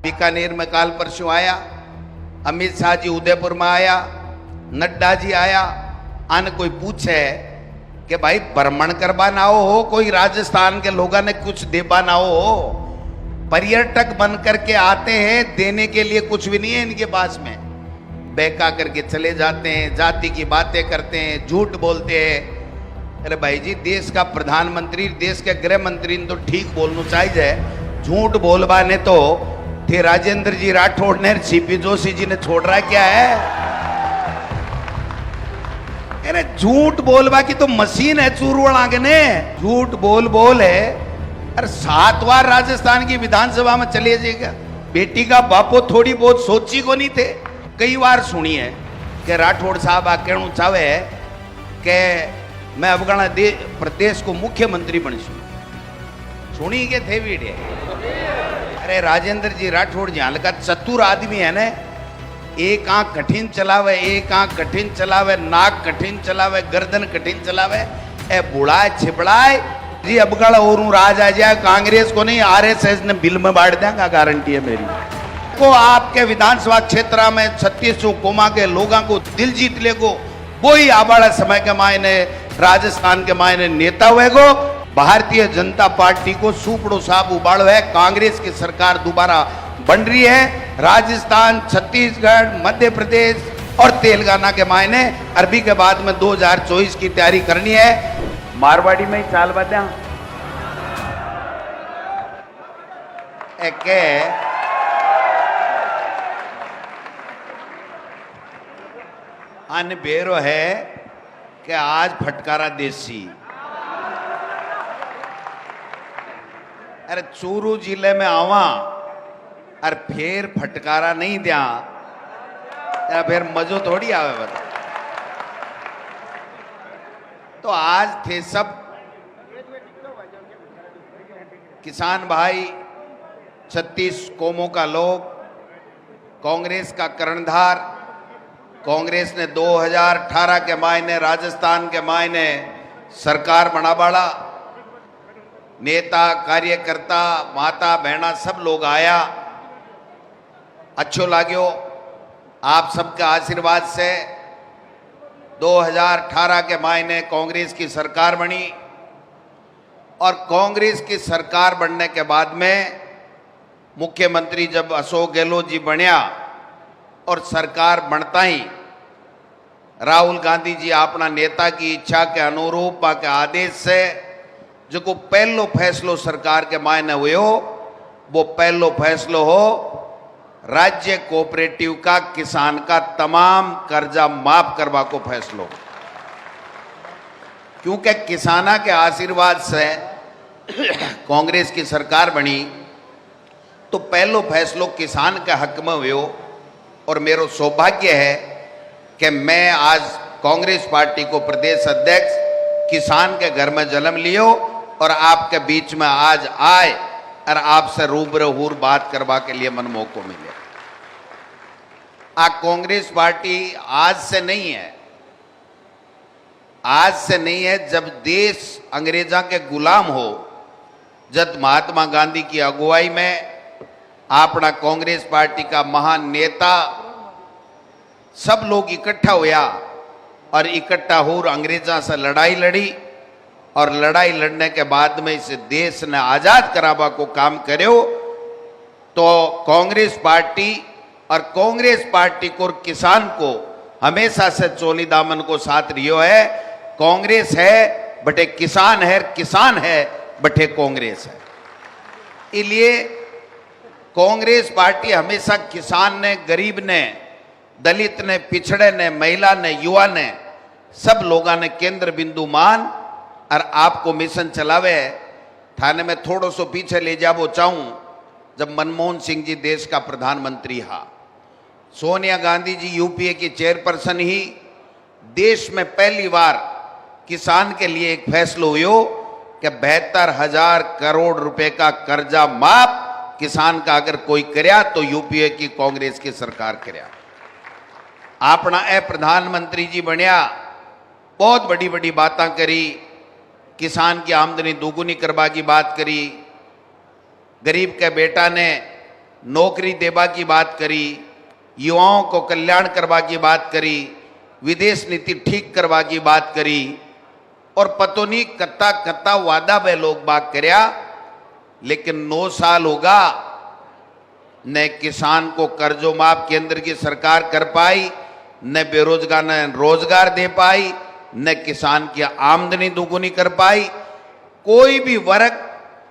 बीकानेर में काल परसों आया, अमित शाह जी उदयपुर में आया, नड्डा जी आया। आने कोई पूछे कि भाई भ्रमण करवा ना हो, कोई राजस्थान के लोगों ने कुछ देवा ना हो, पर्यटक बन करके आते हैं, देने के लिए कुछ भी नहीं है इनके पास में, बहका करके चले जाते हैं, जाति की बातें करते हैं, झूठ बोलते हैं। अरे भाई जी, देश का प्रधानमंत्री, देश के गृह मंत्री ने तो ठीक बोलना चाहिए, झूठ बोलवा ने तो थे राजेंद्र जी राठौड़ ने, सीपी जोशी जी ने छोड़ रहा क्या है? अरे झूठ बोलवा की तो मशीन है चूरवड़ा के ने, झूठ बोल बोल है। अरे 7 बार राजस्थान की विधानसभा में चले जाएगा, बेटी का बापो थोड़ी बहुत सोची को नहीं थे। कई बार सुनी है कि राठौड़ साहब आ कहना चाहे कि मैं अफगाना प्रदेश को मुख्यमंत्री बन सुनी के थे वीडियो। अरे राजेंद्र जी राठौड़ जी हल्का चतुर आदमी है ना, एक आंख कठिन चलावे, एक आंख कठिन चलावे, नाक कठिन चलावे, गर्दन कठिन चलावे, ए बुढ़ाए छिपड़ाए जी अबगढ़ और राज आ जाए, कांग्रेस को नहीं आरएसएस ने बिल में बांट देगा, गारंटी है मेरी को। आपके विधानसभा क्षेत्र में 3600 कोमा के लोगों को दिल जीत लेगो, वही आबाड़ा समय के मायने राजस्थान के मायने नेता हुएगो। भारतीय जनता पार्टी को सुपड़ो साहब उबाड़ो है, कांग्रेस की सरकार दोबारा बन रही है। राजस्थान, छत्तीसगढ़, मध्य प्रदेश और तेलंगाना के मायने अरबी के बाद में 2024 की तैयारी करनी है। मारवाड़ी में ही चाल बजा के अन बेरो है कि आज फटकारा देसी। अरे चूरू जिले में आवा और फिर फटकारा नहीं दिया, फिर मजो थोड़ी आवे बता। तो आज थे सब किसान भाई, 36 कौमों का लोग, कांग्रेस का कर्णधार। कांग्रेस ने 2018 के मायने राजस्थान के मायने सरकार बना बाड़ा, नेता कार्यकर्ता माता बहना सब लोग आया, अच्छो लाग्यो। आप सबके आशीर्वाद से 2018 के मायने कांग्रेस की सरकार बनी, और कांग्रेस की सरकार बनने के बाद में मुख्यमंत्री जब अशोक गहलोत जी बनया, और सरकार बनता ही राहुल गांधी जी अपना नेता की इच्छा के अनुरूप के आदेश से जो को पहलो फैसलो सरकार के मायने हुए हो, वो पहलो फैसलो हो राज्य कोऑपरेटिव का किसान का तमाम कर्जा माफ करवा को फैसलो। क्योंकि किसाना के आशीर्वाद से कांग्रेस की सरकार बनी, तो पहलो फैसलो किसान के हक में हुए हो। और मेरा सौभाग्य है कि मैं आज कांग्रेस पार्टी को प्रदेश अध्यक्ष किसान के घर में जन्म लियो, और आपके बीच में आज आए और आपसे रूबरू बात करवा के लिए मन मौको मिले। कांग्रेस पार्टी आज से नहीं है, आज से नहीं है। जब देश अंग्रेजा के गुलाम हो, जब महात्मा गांधी की अगुवाई में अपना कांग्रेस पार्टी का महान नेता सब लोग इकट्ठा हुआ, और इकट्ठा हो अंग्रेजा से लड़ाई लड़ी, और लड़ाई लड़ने के बाद में इस देश ने आजाद करावा को काम करो। तो कांग्रेस पार्टी और कांग्रेस पार्टी को किसान को हमेशा से चोली दामन को साथ रियो है। कांग्रेस है बटे किसान है, किसान है बटे कांग्रेस है। इसलिए कांग्रेस पार्टी हमेशा किसान ने, गरीब ने, दलित ने, पिछड़े ने, महिला ने, युवा ने, सब लोगों ने केंद्र बिंदु मान और आपको मिशन चलावे। थाने में थोड़ा सो पीछे ले जाबो चाहूं, जब मनमोहन सिंह जी देश का प्रधानमंत्री हा, सोनिया गांधी जी यूपीए की चेयरपर्सन ही, देश में पहली बार किसान के लिए एक फैसला हुआ कि 72,000 करोड़ रुपए का कर्जा माफ किसान का अगर कोई करया तो यूपीए की कांग्रेस की सरकार करया। अपना प्रधानमंत्री जी बनया, बहुत बड़ी बड़ी बातें करी, किसान की आमदनी दोगुनी करवा की बात करी। गरीब के बेटा ने नौकरी देवा की बात करी, युवाओं को कल्याण करवा की बात करी, विदेश नीति ठीक करवा की बात करी, और पतो नहीं कत्ता कत्ता वादा बे लोग बात करया, लेकिन 9 साल होगा न किसान को कर्जो माफ केंद्र की सरकार कर पाई, न बेरोजगार ने रोजगार दे पाई, न किसान की आमदनी दोगुनी कर पाई। कोई भी वर्ग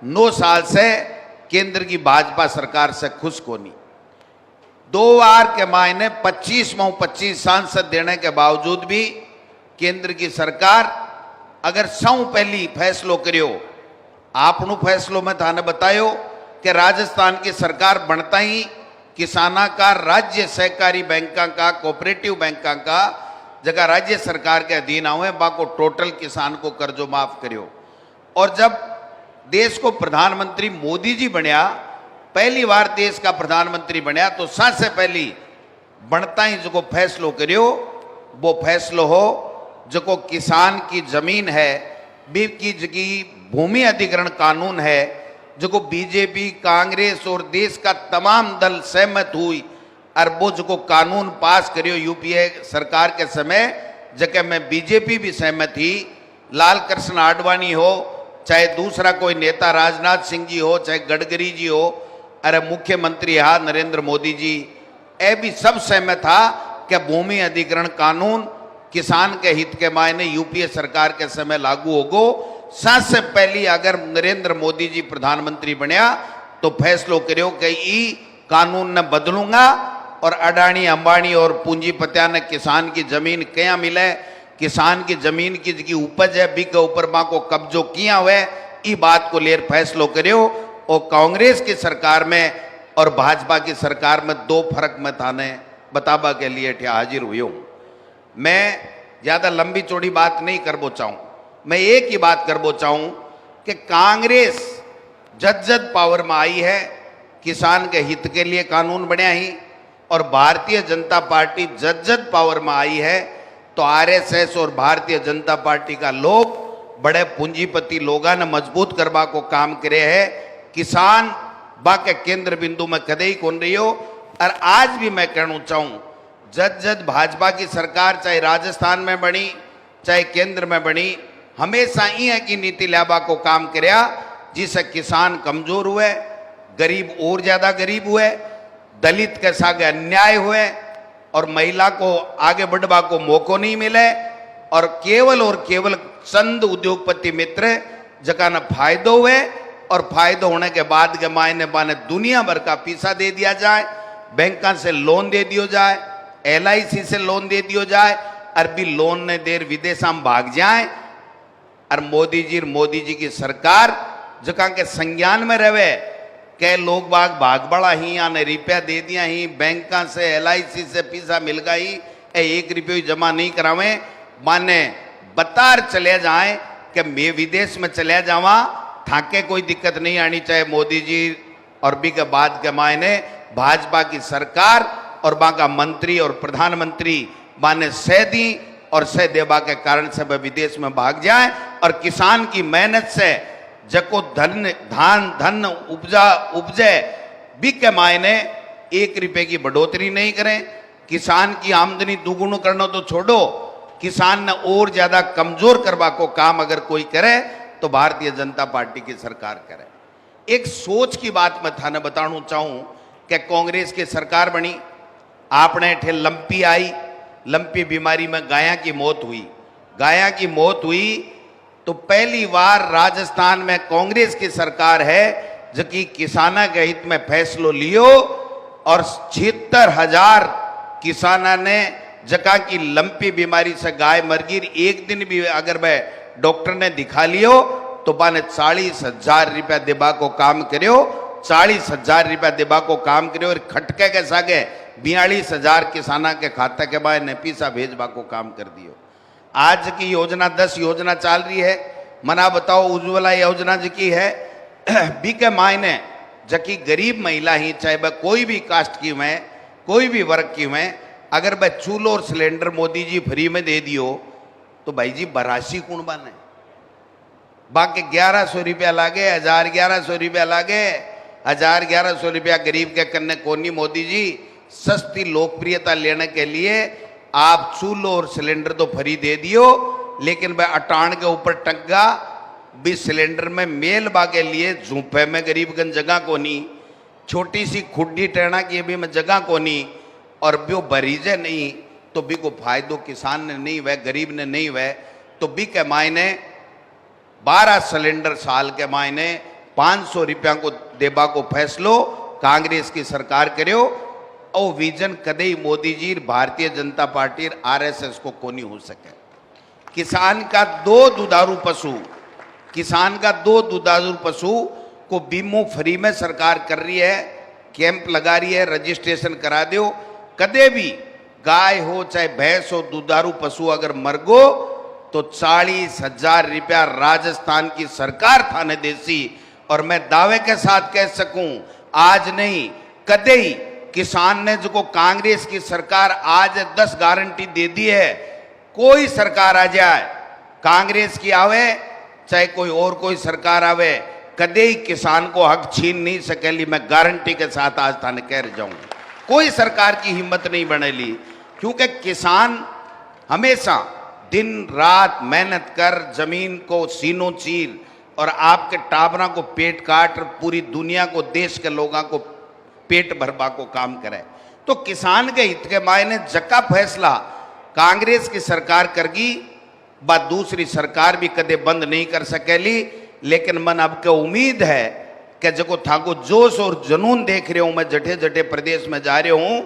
9 साल से केंद्र की भाजपा सरकार से खुश को नहीं। 2 बार के मायने 25 सांसद देने के बावजूद भी केंद्र की सरकार अगर सौ पहली फैसलो करियो, आपनो फैसलो में थाने बतायो कि राजस्थान की सरकार बनता ही किसाना का राज्य सहकारी बैंका का कोऑपरेटिव बैंका का जगह राज्य सरकार के अधीन आवे, बाको टोटल किसान को कर्जो माफ करियो। और जब देश को प्रधानमंत्री मोदी जी बनया, पहली बार देश का प्रधानमंत्री बनया, तो सबसे पहली बनता ही जो फैसलो करियो वो फैसलो हो जो किसान की जमीन है बी की जगह भूमि अधिग्रहण कानून है, जो बीजेपी कांग्रेस और देश का तमाम दल सहमत हुई और वो जो कानून पास करियो यूपीए सरकार के समय, जगह में बीजेपी भी सहमत थी। लाल कृष्ण आडवाणी हो, चाहे दूसरा कोई नेता राजनाथ सिंह जी हो, चाहे गडकरी जी हो, अरे मुख्यमंत्री हा नरेंद्र मोदी जी, ए भी सब सहमत था कि भूमि अधिग्रहण कानून किसान के हित के मायने यूपीए सरकार के समय लागू होगो। सबसे पहली अगर नरेंद्र मोदी जी प्रधानमंत्री बनया तो फैसलो करियो कि ई कानून ने बदलूंगा और अडानी अंबानी और पूंजीपतिया ने किसान की जमीन क्या मिले, किसान की जमीन की जगह उपज है बी के ऊपर माँ को कब्जो किया हुए, ई बात को लेकर फैसलो करियो। और कांग्रेस की सरकार में और भाजपा की सरकार में 2 फर्क में थाने बताबा के लिए हाजिर हुई हूं। मैं ज्यादा लंबी चौड़ी बात नहीं करबो चाहूं, मैं एक ही बात करबो चाहूं कि कांग्रेस जद पावर में आई है किसान के हित के लिए कानून बनया ही, और भारतीय जनता पार्टी जद पावर में आई है तो आरएसएस और भारतीय जनता पार्टी का लोग बड़े पूंजीपति लोगों ने मजबूत करवा को काम करे है। किसान बाके केंद्र बिंदु में कदे ही कौन रही हो। और आज भी मैं कहना चाहूं जद भाजपा की सरकार चाहे राजस्थान में बनी चाहे केंद्र में बनी, हमेशा ये की नीति लाबा को काम करया जिससे किसान कमजोर हुए, गरीब और ज्यादा गरीब हुए, दलित के साथ अन्याय हुए और महिला को आगे बढ़वा को मौको नहीं मिले, और केवल चंद उद्योगपति मित्र जका न फायदो हुए, और फायदो होने के बाद के मायने बाने दुनिया भर का पैसा दे दिया जाए, बैंकों से लोन दे दियो जाए, LIC से लोन दे दियो जाए, अरबी लोन ने देर विदेशा में भाग जाए। और मोदी जी की सरकार जका के संज्ञान में रहे के लोग बाग भाग बड़ा ही या ने रुपया दे दिया ही, बैंकों से LIC से पैसा मिल गई, 1 रुपये जमा नहीं करावे, माने बतार चले जाए कि मैं विदेश में चले जावा, थाके कोई दिक्कत नहीं आनी चाहे मोदी जी और भी के बाद के मायने भाजपा की सरकार और बाका मंत्री और प्रधानमंत्री माने सह दी और सह देवा के कारण से वह विदेश में भाग जाए, और किसान की मेहनत से जको धन उपजे भी के मायने 1 रुपये की बढ़ोतरी नहीं करें। किसान की आमदनी दुगुना करना तो छोड़ो, किसान ने और ज्यादा कमजोर करवा को काम अगर कोई करे तो भारतीय जनता पार्टी की सरकार करे। एक सोच की बात मैं थाने बताना चाहूं कि कांग्रेस की सरकार बनी, आपने ठे लंपी आई, लंपी बीमारी में गाया की मौत हुई, तो पहली बार राजस्थान में कांग्रेस की सरकार है जो कि किसाना के हित में फैसलो लियो, और 76,000 किसाना ने जका की लंपी बीमारी से गाय मर गई, एक दिन भी अगर वह डॉक्टर ने दिखा लियो तो बाने 40,000 रुपया देबा को काम करियो, 40,000 रुपया देबा को काम करियो, और खटके के सागे 42,000 किसाना के खाते के बाद ने पैसा भेजबा को काम कर दियो। आज की योजना 10 योजना चल रही है, मना बताओ उज्ज्वला योजना जी की है बी के मायने जबकि गरीब महिला ही चाहे वह कोई भी कास्ट की हुए, कोई भी वर्ग की हुए, अगर वह चूल्हो और सिलेंडर मोदी जी फ्री में दे दियो तो भाई जी बरासी कौन बने, बाकी 1100 रुपया लागे, 1100 रुपया लागे, 1100 गरीब के कन्ने कोनी। मोदी जी सस्ती लोकप्रियता लेने के लिए आप चूल्हो और सिलेंडर तो फ्री दे दियो, लेकिन वह अटान के ऊपर टंगा भी सिलेंडर में मेल बागे लिए झूपे में गरीबगंज जगह कोनी, छोटी सी खुड्डी टेना की भी में जगह कोनी, और भी भरीजे नहीं तो भी को फायदो किसान ने नहीं वह गरीब ने नहीं वह तो भी के मायने 12 सिलेंडर साल के मायने 500 रुपया को देबा को फैसलो कांग्रेस की सरकार करो। और विजन कदे ही मोदी जी भारतीय जनता पार्टी आरएसएस को कोनी हो सके। किसान का दो दुधारू पशु को बीमो फ्री में सरकार कर रही है, कैंप लगा रही है, रजिस्ट्रेशन करा दो। कदे भी गाय हो चाहे भैंस हो, दुधारू पशु अगर मर गो तो 40,000 रुपया राजस्थान की सरकार थाने देसी। और मैं दावे के साथ कह सकूं, आज नहीं कदे ही किसान ने जो कांग्रेस की सरकार आज 10 गारंटी दे दी है, कोई सरकार आ जाए, कांग्रेस की आवे चाहे कोई और कोई सरकार आवे, कदे ही किसान को हक छीन नहीं सकेली। मैं गारंटी के साथ आज थाने कह जाऊं, कोई सरकार की हिम्मत नहीं बनेली, क्योंकि किसान हमेशा दिन रात मेहनत कर जमीन को सीनों चीर और आपके टाबरा को पेट काट पूरी दुनिया को, देश के लोगों को पेट भरवा को काम करे। तो किसान के हित के मायने जक्का फैसला कांग्रेस की सरकार करगी, बात दूसरी सरकार भी कदे बंद नहीं कर सकेली। लेकिन मन अब के उम्मीद है कि जको थाको जोश और जुनून देख रहे हूं, मैं जठे जठे प्रदेश में जा रहे हूं,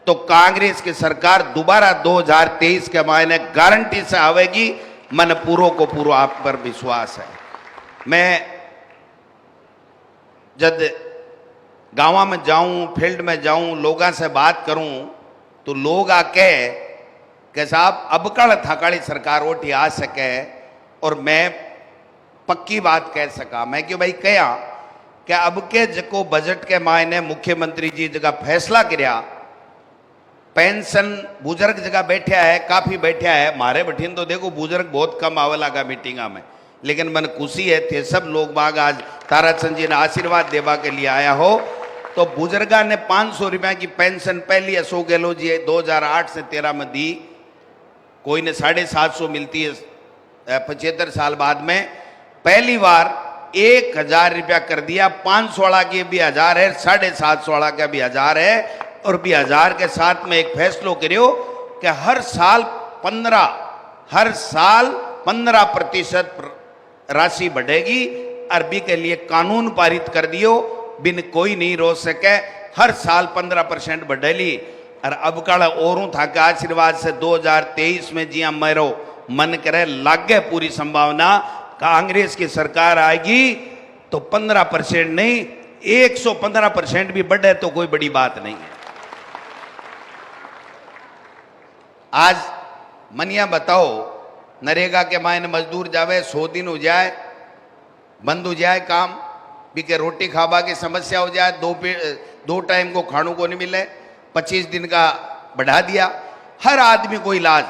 तो कांग्रेस की सरकार दोबारा 2023 के मायने गारंटी से आवेगी। मन पूरो को पूरो आप पर विश्वास है। मैं जब गांव में जाऊं, फील्ड में जाऊं, लोगों से बात करूं, तो लोग आके कि साहब अब कल थकाड़ी सरकार ओटी आ सके, और मैं पक्की बात कह सका। मैं क्यों भाई कया कि अब के जको बजट के मायने मुख्यमंत्री जी जगह फैसला करया, पेंशन बुजुर्ग जगह बैठा है, काफी बैठा है। मारे बठीन तो देखो बुजुर्ग बहुत कम आवे लगा मीटिंगा में, लेकिन मन खुशी है थे सब लोग बाग आज ताराचंद जी ने आशीर्वाद देवा के लिए आया हो। तो बुजुर्गा ने 500 रुपया की पेंशन पहली अशोक गहलोत जी 2008 से 13 में दी, कोई ने 750 मिलती है 75 साल बाद में। पहली बार 1000 रुपया कर दिया, 500 वाला के भी 1000 है, 750 वाला का भी 1000 है, और भी 1000 के साथ में एक फैसलो करियो कि हर साल 15% राशि बढ़ेगी। अरबी के लिए कानून पारित कर दियो, बिन कोई नहीं रोक सके, हर साल 15% बढ़ेली। और अब कल औरों था के आशीर्वाद से 2023 में जिया मेरो मन करे लागे पूरी संभावना कांग्रेस की सरकार आएगी तो 15% नहीं 115% भी बढ़े तो कोई बड़ी बात नहीं है। आज मनिया बताओ, नरेगा के मायने मजदूर जावे 100 दिन हो जाए, बंद हो जाए काम, भी के रोटी खाबा की समस्या हो जाए, दो टाइम को खानों को नहीं मिले, 25 दिन का बढ़ा दिया। हर आदमी को इलाज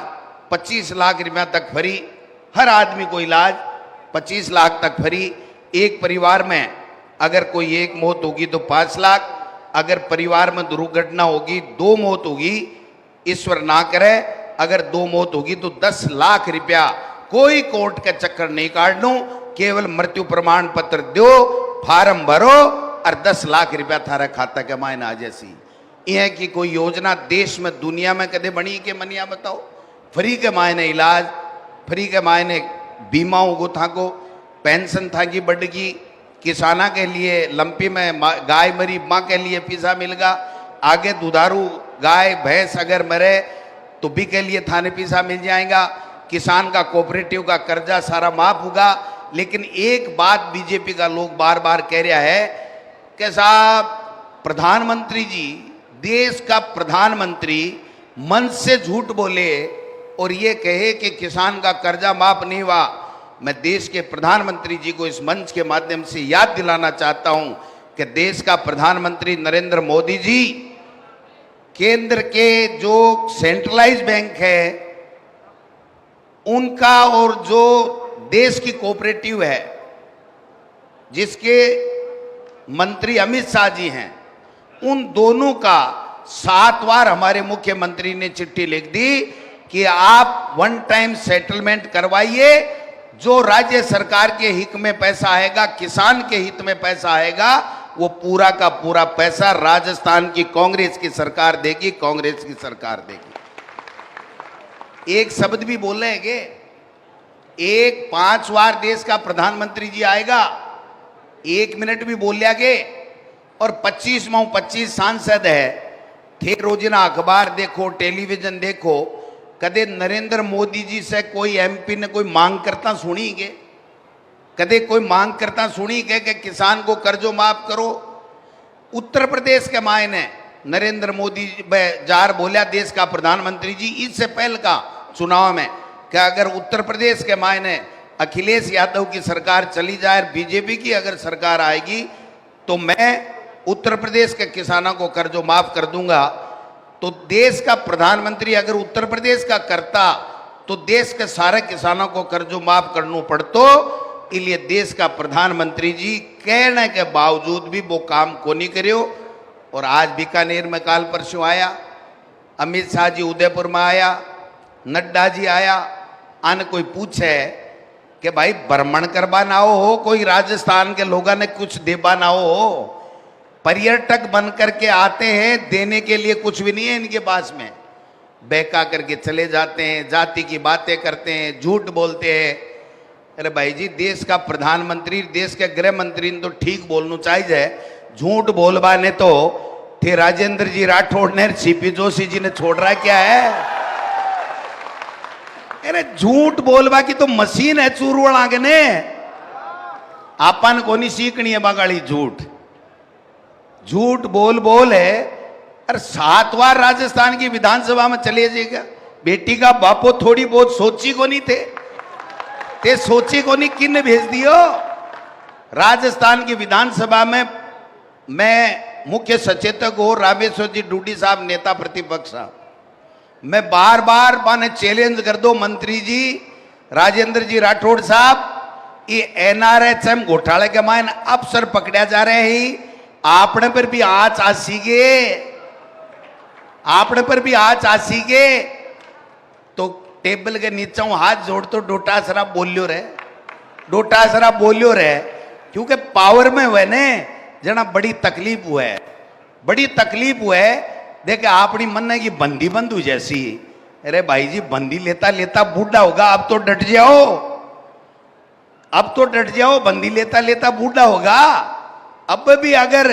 25 लाख रुपया तक फ्री, हर आदमी को इलाज 25 लाख तक फ्री। एक परिवार में अगर कोई एक मौत होगी तो 5 लाख, अगर परिवार में दुर्घटना होगी 2 मौत होगी, ईश्वर ना करे अगर 2 मौत होगी तो 10 लाख रुपया। कोई कोर्ट के चक्कर नहीं काटनो, केवल मृत्यु प्रमाण पत्र दो, फार्म भरो और 10 लाख रुपया थारा खाता के मायने आ जैसी। यह की कोई योजना देश में दुनिया में कदे बनी के मनिया बताओ। फ्री के मायने इलाज, फ्री के मायने बीमा होगो था को, पेंशन था की बढ़गी, किसाना के लिए लंपी में गाय मरी माँ के लिए पैसा मिलेगा, आगे दुधारू गाय भैंस अगर मरे तो भी के लिए थाने पैसा मिल जाएगा, किसान का कोऑपरेटिव का कर्जा सारा माफ होगा। लेकिन एक बात बीजेपी का लोग बार बार कह रहा है कि साहब प्रधानमंत्री जी, देश का प्रधानमंत्री मन से झूठ बोले और ये कहे कि किसान का कर्जा माफ नहीं हुआ। मैं देश के प्रधानमंत्री जी को इस मंच के माध्यम से याद दिलाना चाहता हूं कि देश का प्रधानमंत्री नरेंद्र मोदी जी केंद्र के जो सेंट्रलाइज बैंक है उनका और जो देश की कोऑपरेटिव है जिसके मंत्री अमित शाह जी हैं, उन दोनों का 7 बार हमारे मुख्यमंत्री ने चिट्ठी लिख दी कि आप वन टाइम सेटलमेंट करवाइए, जो राज्य सरकार के हित में पैसा आएगा, किसान के हित में पैसा आएगा, वो पूरा का पूरा पैसा राजस्थान की कांग्रेस की सरकार देगी, कांग्रेस की सरकार देगी। एक शब्द भी बोल रहे हैं कि एक 5 बार देश का प्रधानमंत्री जी आएगा, 1 मिनट भी बोल लिया गे, और 25 सांसद है थे। रोजाना अखबार देखो, टेलीविजन देखो, कदे नरेंद्र मोदी जी से कोई एमपी ने कोई मांग करता सुनी के? कदे कोई मांग करता सुनी के कि किसान को कर्जो माफ करो? उत्तर प्रदेश के मायने नरेंद्र मोदी जार बोलिया देश का प्रधानमंत्री जी इससे पहले का चुनाव में कि अगर उत्तर प्रदेश के मायने अखिलेश यादव की सरकार चली जाए, बीजेपी की अगर सरकार आएगी, तो मैं उत्तर प्रदेश के किसानों को कर्जो माफ कर दूंगा। तो देश का प्रधानमंत्री अगर उत्तर प्रदेश का करता तो देश के सारे किसानों को कर्जो माफ करना पड़तो। इसलिए देश का प्रधानमंत्री जी कहने के बावजूद भी वो काम को नहीं करियो। और आज बीकानेर में काल परसों आया, अमित शाह जी उदयपुर में आया, नड्डा जी आया, आने कोई पूछे कि भाई भ्रमण करवा ना हो, कोई राजस्थान के लोगों ने कुछ देवा ना हो, पर्यटक बन करके आते हैं, देने के लिए कुछ भी नहीं है इनके पास में, बहका करके चले जाते हैं, जाति की बातें करते हैं, झूठ बोलते हैं। अरे भाई जी, देश का प्रधानमंत्री, देश के गृह मंत्री ने तो ठीक बोलना चाहिए, झूठ बोलवाने तो थे राजेंद्र जी राठौड़ ने, सीपी जोशी जी ने छोड़ रहा क्या है? अरे झूठ बोलवा की तो मशीन है चूरवण आगे ने, आपन को नहीं सीखनी है बंगाली झूठ। झूठ बोल बोल है। अरे 7 बार राजस्थान की विधानसभा में चले जाएगा, बेटी का बापो थोड़ी बहुत सोची को नहीं थे, ते सोची को नहीं, किन भेज दियो? राजस्थान की विधानसभा में मैं मुख्य सचेतक हो, रामेश्वर जी डूडी साहब नेता प्रतिपक्ष साहब, मैं बार बार माने चैलेंज कर दो मंत्री जी राजेंद्र जी राठौड़ साहब, ये एनआरएचएम घोटाले के मायने अफसर पकड़ा जा रहे हैं, आपने पर भी आज आसीगे, आपने पर भी आज आसीगे। तो टेबल के नीचे हाथ जोड़ तो डोटासरा बोलियो रे, डोटासरा बोलियो रे, क्योंकि पावर में हुए ने जना बड़ी तकलीफ हुआ है, बड़ी तकलीफ हुआ है। देखे अपनी मन की बंदी बंधु जैसी। अरे भाई जी, बंदी लेता लेता बूढ़ा होगा, अब तो डट जाओ, अब तो डट जाओ, बंदी लेता लेता बूढ़ा होगा। अब भी अगर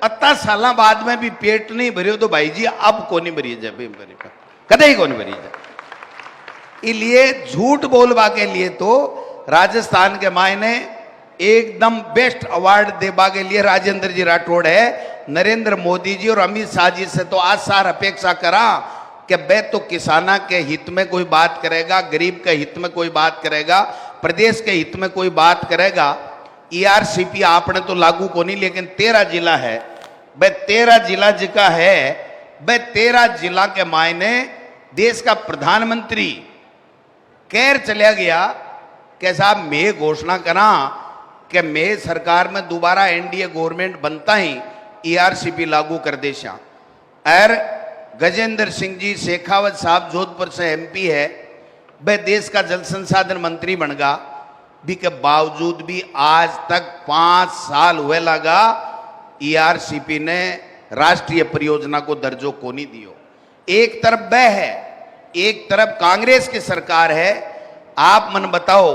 80 साल बाद में भी पेट नहीं भरियो तो भाई जी अब को नहीं भरी जाए, कदे ही को नहीं भरी जाए। इसलिए झूठ बोलवा के लिए तो राजस्थान के मायने एकदम बेस्ट अवार्ड देवा के लिए राजेंद्र जी राठौड़ है। नरेंद्र मोदी जी और अमित शाह जी से तो आज सार अपेक्षा करा कि वे तो किसाना के हित में कोई बात करेगा, गरीब के हित में कोई बात करेगा, प्रदेश के हित में कोई बात करेगा। ईआरसीपी आपने तो लागू को नहीं, लेकिन 13 जिला है, वह 13 जिला जिका है, वह 13 जिला के मायने देश का प्रधानमंत्री कह चला गया कि साहब मैं घोषणा करा कि मैं सरकार में दोबारा एनडीए गवर्नमेंट बनता ही ईआरसीपी लागू कर दे। और गजेंद्र सिंह जी शेखावत साहब जोधपुर से एमपी है, वह देश का जल संसाधन मंत्री बन गया, भी के बावजूद भी आज तक 5 साल हुए लगा ईआरसीपी ने राष्ट्रीय परियोजना को दर्जो को नहीं दियो। एक तरफ वह है, एक तरफ कांग्रेस की सरकार है। आप मन बताओ,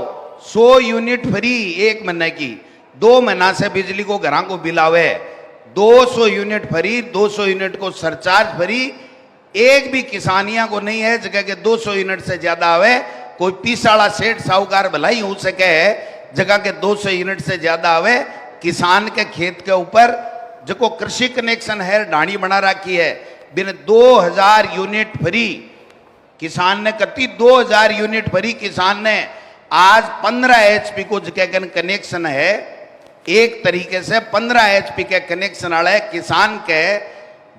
100 यूनिट फ्री 1 महीने की, 2 महीना से बिजली को घरों को बिल आवे, 200 यूनिट फ्री, 200 यूनिट को सरचार्ज फ्री। एक भी किसानियां को नहीं है जगह के 200 यूनिट से ज्यादा आवे। कोई पीसाड़ा सेठ साहूकार भलाई हो सके जगह के 200 यूनिट से ज्यादा आवे। किसान के खेत के ऊपर जो कृषि कनेक्शन है ढाणी बना रखी है, बिन 2000 यूनिट फ्री किसान ने करती, 2000 यूनिट फ्री किसान ने। आज 15 एचपी को जगह कनेक्शन है, एक तरीके से 15 एचपी के कनेक्शन वाले किसान के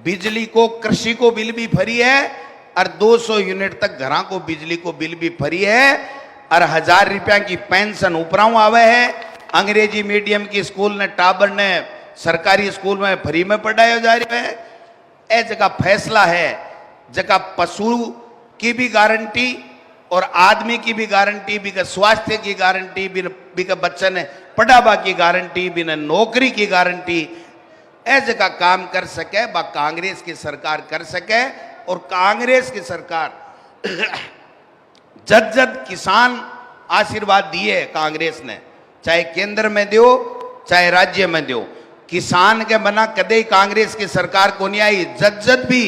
बिजली को, कृषि को बिल भी फ्री है और 200 यूनिट तक घरों को बिजली को बिल भी फ्री है और 1000 रुपया की पेंशन ऊपराऊ आवे है। अंग्रेजी मीडियम की स्कूल ने टाबर ने सरकारी स्कूल में फ्री में पढ़ाया जा रहा है। ए जगह फैसला है, जगह पशु की भी गारंटी और आदमी की भी गारंटी, बिका स्वास्थ्य की गारंटी, बिका बच्चन पढ़ाबा की गारंटी, बिना नौकरी की गारंटी, ए जगह काम कर सके बा कांग्रेस की सरकार कर सके। और कांग्रेस की सरकार जद जद किसान आशीर्वाद दिए कांग्रेस ने, चाहे केंद्र में दो चाहे राज्य में दो, किसान के बना कदे कांग्रेस की सरकार को नहीं आई। जद जद भी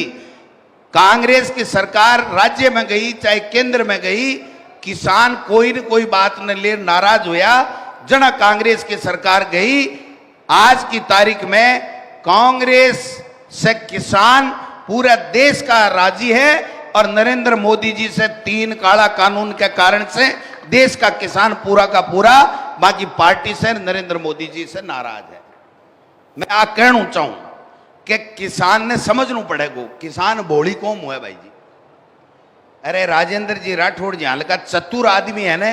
कांग्रेस की सरकार राज्य में गई चाहे केंद्र में गई, किसान कोई न कोई बात न ले नाराज होया। जना कांग्रेस की सरकार गई, आज की तारीख में कांग्रेस से किसान पूरा देश का राजी है और नरेंद्र मोदी जी से 3 काला कानून के कारण से देश का किसान पूरा का पूरा बाकी पार्टी से नरेंद्र मोदी जी से नाराज है। मैं आ कहना चाहूं कि किसान ने समझना पड़ेगा, किसान भोली कौम है भाई जी। अरे राजेंद्र जी राठौड़ जी हल्का चतुर आदमी है ने,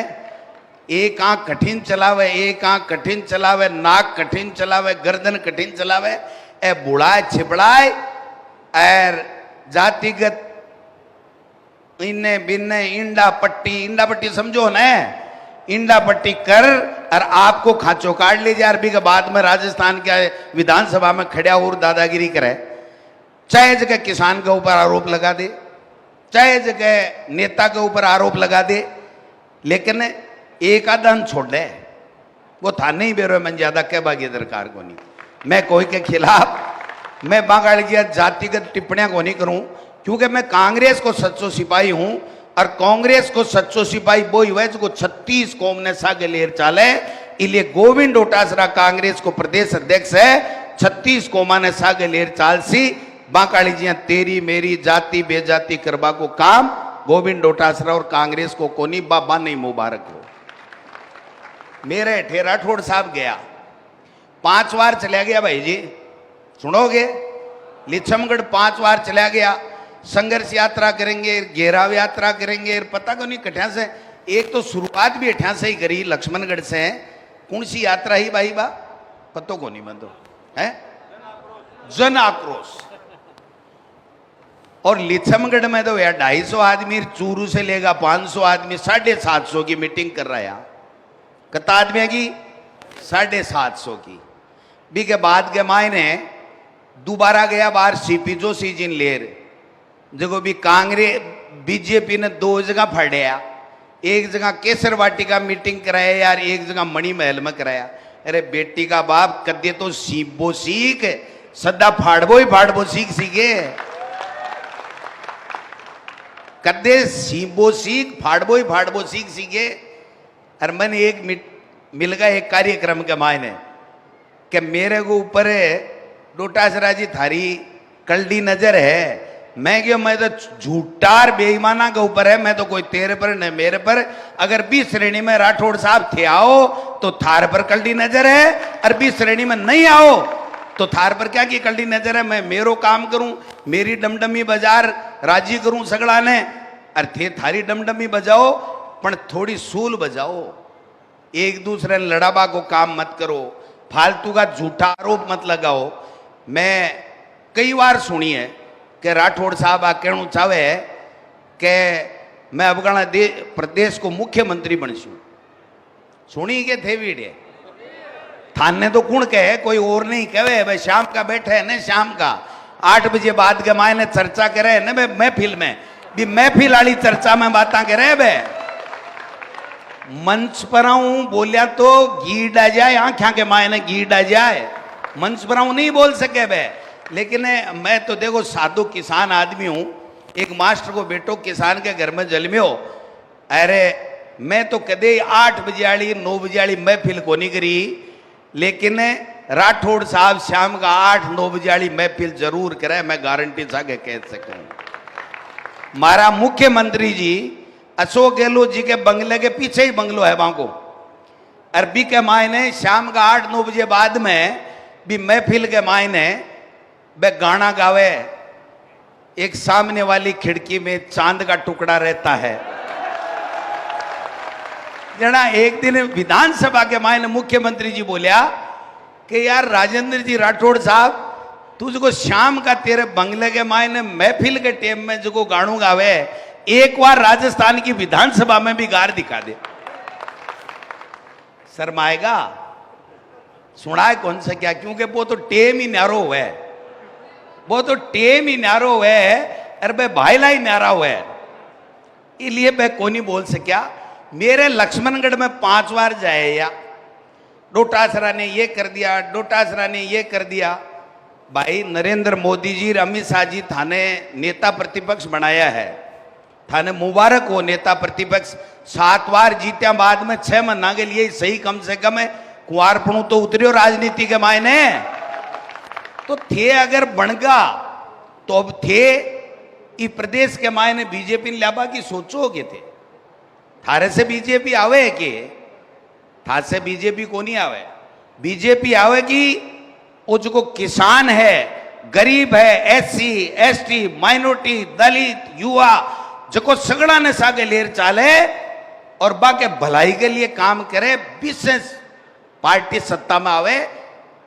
एक आंख कठिन चलावे, एक आंख कठिन चलावे, नाक कठिन चलावे, गर्दन कठिन चलावे, ए बुढ़ाए छिपड़ाए और जातिगत इन्ने बिन्ने इंडा पट्टी समझो ना, इंडा पट्टी कर और आपको खांचो काट ले जाए। अरबी के बाद में राजस्थान के विधानसभा में खड़ा और दादागिरी करे, चाहे जगह किसान के ऊपर आरोप लगा दे, चाहे जगह नेता के ऊपर आरोप लगा दे, लेकिन एक आदन छोड़ दे वो था नहीं बेरो मन ज्यादा कह बागी दरकार को नहीं। मैं कोई के खिलाफ मैं बागाड़ की जातिगत टिप्पणियां को नहीं करूं, क्योंकि मैं कांग्रेस को सच्चो सिपाही हूं और कांग्रेस को सच्चो सिपाही वो ही है जो 36 कौम ने सागे लेर चाले। इसलिए गोविंद डोटासरा कांग्रेस को प्रदेश अध्यक्ष है, 36 कौमा ने सागे लेर चाल सी बाकाली जी तेरी मेरी जाति बेजाति करबा को काम गोविंद डोटासरा और कांग्रेस को कोनी बाबा नहीं मुबारक हो। मेरे ठेरा ठोड़ साहब गया 5 बार चला गया भाई जी, सुनोगे लिच्छमगढ़ 5 बार चला गया, संघर्ष यात्रा करेंगे, घेराव यात्रा करेंगे, पता को नहीं कठिया से। एक तो शुरुआत भी अठिया से ही करी लक्ष्मणगढ़ से, कौन सी यात्रा ही भाई बा पतो को नहीं बंदो है, जन आक्रोश। और लिच्छमगढ़ में तो यार 250 आदमी, चूरू से लेगा 500 आदमी, 750 की मीटिंग कर रहा है। कितना आदमी की 750 की। बी के बाद के मायने दोबारा गया बाहर सीपी जोशी जिन लेर, जगह भी कांग्रेस बीजेपी ने 2 जगह फड़िया, एक जगह केसर वाटिका मीटिंग कराया यार, एक जगह मणि महल में कराया। अरे बेटी का बाप कदे तो सीबो सीख, सदा फाड़बो ही फाड़बो सीखे, कदे सीबो सीख फाड़बो ही फाड़बो सीखे। और मैंने एक मिल गया एक कार्यक्रम के मायने कि मेरे को ऊपर डोटासरा जी थारी कल्डी नजर है। मैं क्यों, मैं तो झूठार बेईमाना के ऊपर है, मैं तो कोई तेरे पर न मेरे पर। अगर 20 श्रेणी में राठौड़ साहब थे आओ तो थार पर कल्डी नजर है, और 20 श्रेणी में नहीं आओ तो थार पर क्या की कल्डी नजर है। मैं मेरो काम करूं, मेरी डमडमी बाजार राजी करूं सगड़ा ने, और थे थारी डमडमी बजाओ पर थोड़ी सूल बजाओ, एक दूसरे लड़ाबा को काम मत करो, फालतू का झूठा आरोप मत लगाओ। मैं कई बार सुनी है कि राठौड़ साहब आ कहना चाहे कि मैं अफगाना प्रदेश को मुख्यमंत्री बनशू, सुनी के थे वीडियो थाने तो कौन कहे, कोई और नहीं कहे भाई। शाम का बैठे है ना, शाम का 8 बजे बाद के मायने चर्चा करे ना महफिल में भी, महफिल वाली चर्चा में बातें करे बे। मंच पर आऊं बोलिया तो घी डा जाए, आंखा के मायने घी डा जाए, मंच पर आऊं नहीं बोल सके बे। लेकिन मैं तो देखो साधु किसान आदमी हूं, एक मास्टर को बेटो किसान के घर में जन्मियो। अरे मैं तो कदे 8 बजे वाली 9 बजे वाली महफिल को नहीं करी, लेकिन राठौड़ साहब शाम का 8-9 बजे वाली महफिल जरूर करे, मैं गारंटी साके कह सकूं। हमारा मुख्यमंत्री जी अशोक गहलोत जी के बंगले के पीछे ही बंगलो है वहां को, अरबी के मायने शाम का 8-9 बजे बाद में भी महफिल के मायने वे गाना गावे, एक सामने वाली खिड़की में चांद का टुकड़ा रहता है। जना एक दिन विधानसभा के मायने मुख्यमंत्री जी बोलिया कि यार राजेंद्र जी राठौड़ साहब, तुझको शाम का तेरे बंगले के मायने महफिल के टेम में जो गाणू गावे, एक बार राजस्थान की विधानसभा में भी गार दिखा दे। शर्माएगा? सुना है कौन सा क्या? क्योंकि वो तो टेम ही न्यारो है, वो तो टेम ही न्यारो है, अरे भाई भाईला ही न्यारा हुआ है, इसलिए मैं को नहीं बोल सकिया। मेरे लक्ष्मणगढ़ में 5 बार जाए या डोटासरा ने ये कर दिया, डोटासरा ने ये कर दिया। भाई नरेंद्र मोदी जी, अमित शाह जी थाने नेता प्रतिपक्ष बनाया है, थाने मुबारक हो नेता प्रतिपक्ष। 7 बार जीत्या, बाद में 6 महीना के लिए सही कम से कम है कुंवारपणु तो उतरियो राजनीति के मायने। तो थे अगर बनगा तो अब थे इस प्रदेश के मायने बीजेपी ने लाबा की सोचो के थे, थारे से बीजेपी आवे के थार से बीजेपी को नहीं आवे। बीजेपी आवेगी वो जो किसान है, गरीब है, एससी एसटी माइनॉरिटी दलित युवा जो सगड़ा ने सागे लेर चाले और बाके भलाई के लिए काम करे, विशेष पार्टी सत्ता में आवे,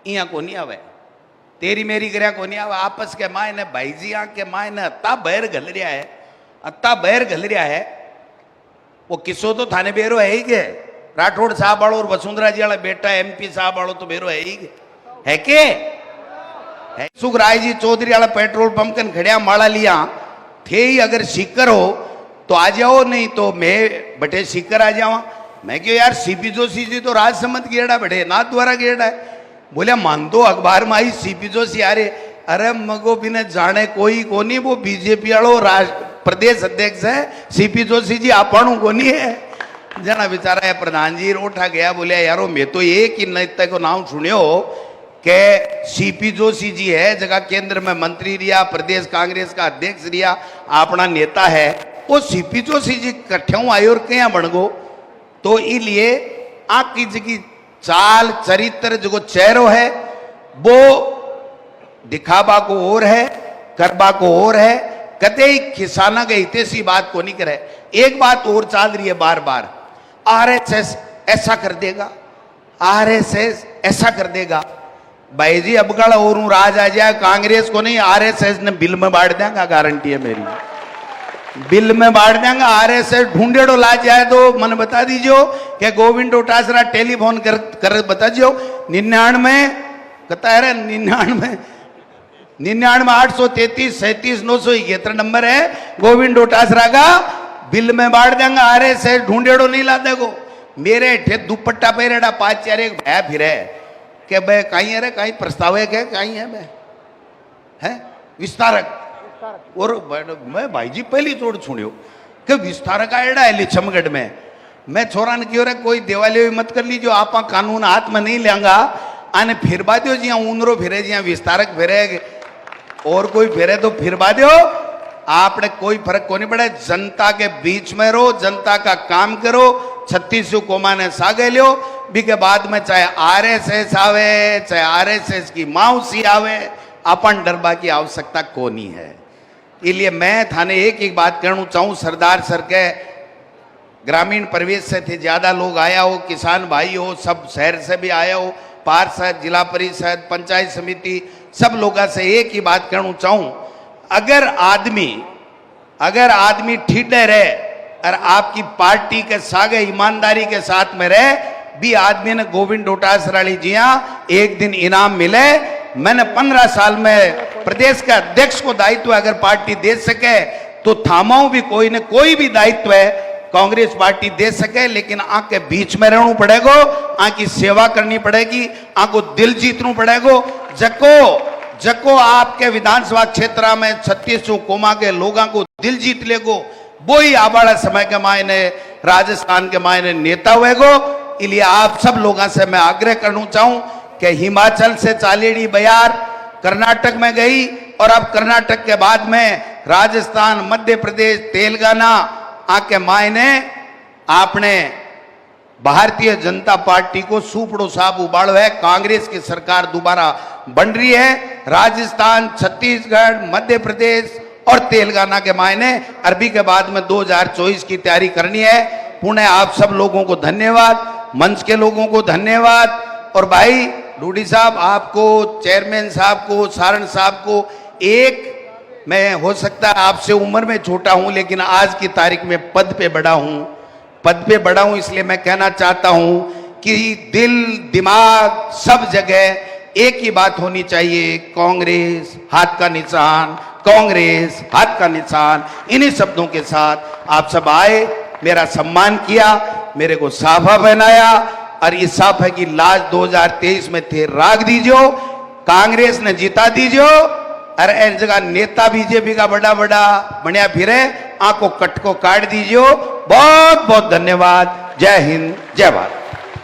इया को नहीं आवे। तेरी मेरी गिरा को नहीं आवे। आपस के मायने भाईजी के मायने अत्ता बहर घल रहा है, अत्ता बहर घल रहा है। वो किसो तो थाने बेरो है ही के, राठौड़ साहब वालों और वसुंधरा जी वाला बेटा एमपी साहब वालों तो बेरो है ही है के है। सुखराय जी चौधरी वाला पेट्रोल पंप कन खड़िया माला लिया थे ही, अगर सीकर हो तो आ जाओ, नहीं तो मैं बटे सीकर आ जावा। मैं क्यों यार सीपी जोशी जी तो राजसमंद गेड़ा बटे नाथ द्वारा गेड़ा है। बोले मान दो अखबार में आई सीपी जोशी आ रहे, अरे मगो भी ने जाने कोई को नहीं, वो बीजेपी वालों प्रदेश अध्यक्ष है सीपी जोशी जी, आपणु को नहीं है। जना बेचारा है प्रधान जी रोठा गया, बोले यारो मैं तो एक ही नेता को नाम सुनियो के सीपी जोशी जी है, जगह केंद्र में मंत्री रिया, प्रदेश कांग्रेस का अध्यक्ष रिया, अपना नेता है। वो सीपी जोशी जी कट्ठे आये और क्या बन गो। तो इसलिए आपकी जगह चाल चरित्र जो चेहरो है वो दिखावा को और है, करबा को और है, कदे ही किसाना के हितेशी बात को नहीं करे। एक बात और चल रही है बार बार, आरएसएस ऐसा कर देगा, आरएसएस ऐसा कर देगा। भाई जी अब गढ़ और राज आ जाए, कांग्रेस को नहीं आरएसएस ने बिल में बांट देंगे, गारंटी है मेरी, बिल में बांट देंगे। आरएसएस ढूंढेड़ो ला जाए तो मन बता दीजिए कि गोविंद डोटासरा टेलीफोन कर बता दीजिए 99 कहता है 99 833 37 971 नंबर है गोविंद डोटासरा का, बिल में बांट देंगे। आरएसएस ढूंढेड़ो नहीं ला देगो। मेरे ठे दुपट्टा पहरेड़ा 5-4 एक भया फिरे के भाई कहीं है, कहीं प्रस्ताव है क्या, कहीं है मैं है विस्तारक। और मैं भाई जी पहली तोड़ सुनियो कि विस्तारक आएड़ा है लिछमगढ़ में। मैं छोरा ने क्यों रे कोई देवाली मत कर लीजिए, आप कानून हाथ में नहीं लेंगा, आने फिरवा दो जिया ऊनरो फिरे, जिया विस्तारक फिरे और कोई फिरे तो फिरवा दो। आपने कोई फर्क को नहीं पड़ा, जनता के बीच में रहो, जनता का काम करो। 36 को माने सागे लो भी के बाद में चाहे आरएसएस आवे, चाहे आरएसएस की मौसी आवे, अपन डरबा की आवश्यकता को नहीं है। इसलिए मैं थाने एक बात कहना चाहूँ, सरदार सर के ग्रामीण परिवेश से थे ज्यादा लोग आया हो, किसान भाई हो, सब शहर से भी आया हो, पार्षद, जिला परिषद, पंचायत समिति, सब लोगों से एक ही बात कहना चाहूँ, अगर आदमी ठीक रहे और आपकी पार्टी के सागे ईमानदारी के साथ में रहे भी, आदमी ने गोविंद डोटासरा जिया एक दिन इनाम मिले। मैंने 15 साल में प्रदेश के अध्यक्ष को दायित्व अगर पार्टी दे सके तो थामाओं भी कोई न कोई भी दायित्व है कांग्रेस पार्टी दे सके, लेकिन आंख के बीच में रहना पड़ेगा, आंख की सेवा करनी पड़ेगी, आंख को दिल जीतना पड़ेगा। जको आपके विधानसभा क्षेत्र में 36 कोमा के लोगों को दिल जीत लेगो, वो ही आबाड़ा समय के मायने राजस्थान के मायने नेता हुएगो। इसलिए आप सब लोगों से मैं आग्रह करना चाहूं कि हिमाचल से चालेड़ी बयार कर्नाटक में गई और अब कर्नाटक के बाद में राजस्थान, मध्य प्रदेश, तेलंगाना आके मायने आपने भारतीय जनता पार्टी को सूपड़ो साहब उबाड़ो है। कांग्रेस की सरकार दोबारा बन रही है। राजस्थान, छत्तीसगढ़, मध्य प्रदेश और तेलंगाना के मायने अरबी के बाद में 2024 की तैयारी करनी है। पुणे आप सब लोगों को धन्यवाद, मंच के लोगों को धन्यवाद। और भाई डूडी साहब आपको, चेयरमैन साहब को, सारण साहब को, एक मैं हो सकता है आपसे उम्र में छोटा हूं लेकिन आज की तारीख में पद पे बड़ा हूं, इसलिए मैं कहना चाहता हूं कि दिल दिमाग सब जगह एक ही बात होनी चाहिए, कांग्रेस हाथ का निशान, कांग्रेस हाथ का निशान। इन्हीं शब्दों के साथ आप सब आए, मेरा सम्मान किया, मेरे को साफा पहनाया और इस साफे की लाज 2023 में थे राग दीजियो, कांग्रेस ने जिता दीजियो। अरे इन जगह नेता बीजेपी का बड़ा बड़ा बढ़िया फिरे, आंखों कट को काट दीजियो। बहुत बहुत धन्यवाद। जय हिंद, जय भारत।